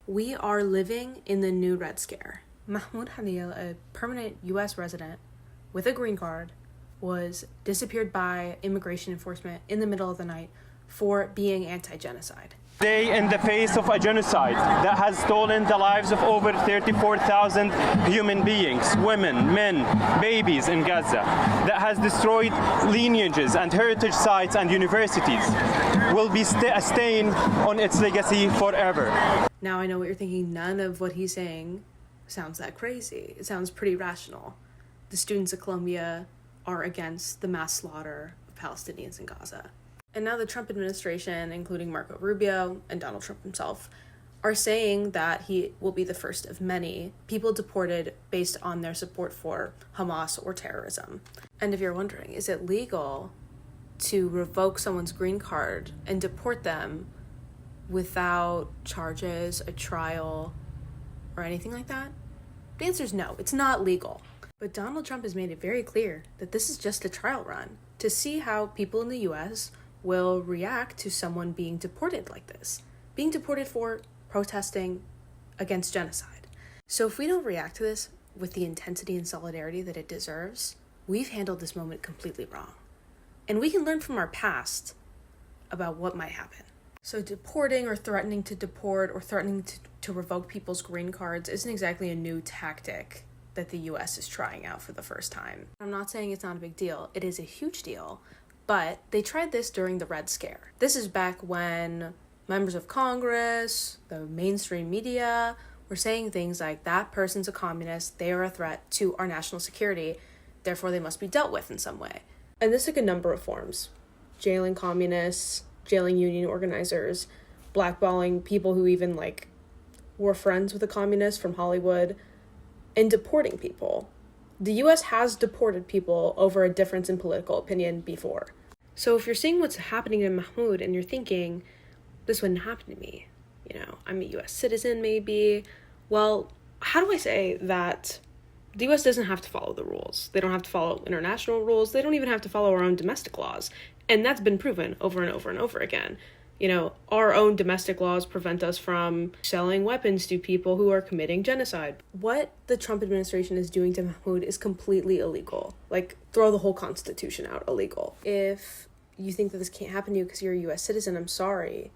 We are living in the new Red Scare. Mahmoud Khalil, a permanent U.S. resident with a green card, was disappeared by immigration enforcement in the middle of the night for being anti-genocide. Today, in the face of a genocide that has stolen the lives of over 34,000 human beings, women, men, babies in Gaza, that has destroyed lineages and heritage sites and universities, will be a stain on its legacy forever. Now I know what you're thinking. None of what he's saying sounds that crazy. It sounds pretty rational. The students of Columbia are against the mass slaughter of Palestinians in Gaza. And now the Trump administration, including Marco Rubio and Donald Trump himself, are saying that he will be the first of many people deported based on their support for Hamas or terrorism. And if you're wondering, is it legal to revoke someone's green card and deport them without charges, a trial, or anything like that? The answer is no, it's not legal. But Donald Trump has made it very clear that this is just a trial run to see how people in the US will react to someone being deported like this, being deported for protesting against genocide. So if we don't react to this with the intensity and solidarity that it deserves, we've handled this moment completely wrong. And we can learn from our past about what might happen. So deporting or threatening to deport or threatening to revoke people's green cards isn't exactly a new tactic that the US is trying out for the first time. I'm not saying it's not a big deal. It is a huge deal. But they tried this during the Red Scare. This is back when members of Congress, the mainstream media, were saying things like, that person's a communist, they are a threat to our national security, therefore they must be dealt with in some way. And this took a number of forms. Jailing communists, jailing union organizers, blackballing people who even were friends with the communists from Hollywood, and deporting people. The US has deported people over a difference in political opinion before. So if you're seeing what's happening to Mahmoud and you're thinking, this wouldn't happen to me, I'm a US citizen maybe, well, how do I say that the US doesn't have to follow the rules? They don't have to follow international rules. They don't even have to follow our own domestic laws. And that's been proven over and over and over again. Our own domestic laws prevent us from selling weapons to people who are committing genocide. What the Trump administration is doing to Mahmoud is completely illegal. Throw the whole Constitution out, illegal. If you think that this can't happen to you because you're a US citizen, I'm sorry.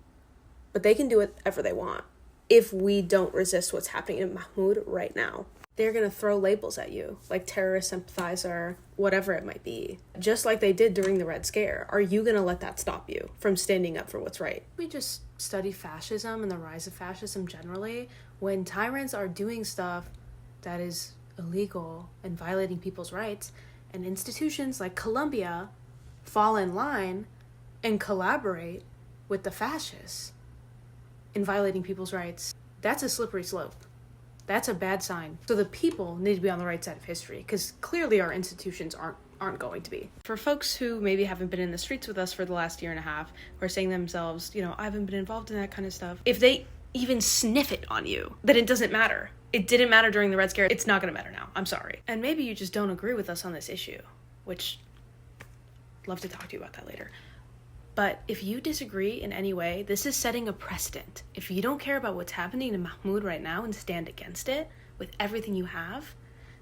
But they can do whatever they want if we don't resist what's happening to Mahmoud right now. They're going to throw labels at you, like terrorist sympathizer, whatever it might be. Just like they did during the Red Scare. Are you going to let that stop you from standing up for what's right? We just study fascism and the rise of fascism generally. When tyrants are doing stuff that is illegal and violating people's rights, and institutions like Colombia fall in line and collaborate with the fascists in violating people's rights, that's a slippery slope. That's a bad sign. So the people need to be on the right side of history, because clearly our institutions aren't going to be. For folks who maybe haven't been in the streets with us for the last year and a half, who are saying to themselves, I haven't been involved in that kind of stuff, if they even sniff it on you, then it doesn't matter. It didn't matter during the Red Scare. It's not going to matter now. I'm sorry. And maybe you just don't agree with us on this issue, which I'd love to talk to you about that later. But if you disagree in any way, this is setting a precedent. If you don't care about what's happening to Mahmoud right now and stand against it with everything you have,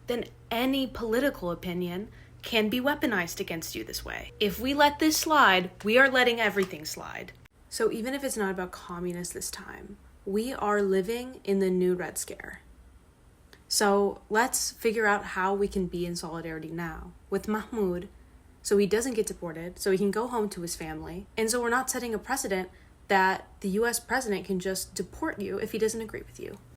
then any political opinion can be weaponized against you this way. If we let this slide, we are letting everything slide. So even if it's not about communists this time, we are living in the new Red Scare. So let's figure out how we can be in solidarity now with Mahmoud, so he doesn't get deported, so he can go home to his family, and so we're not setting a precedent that the US president can just deport you if he doesn't agree with you.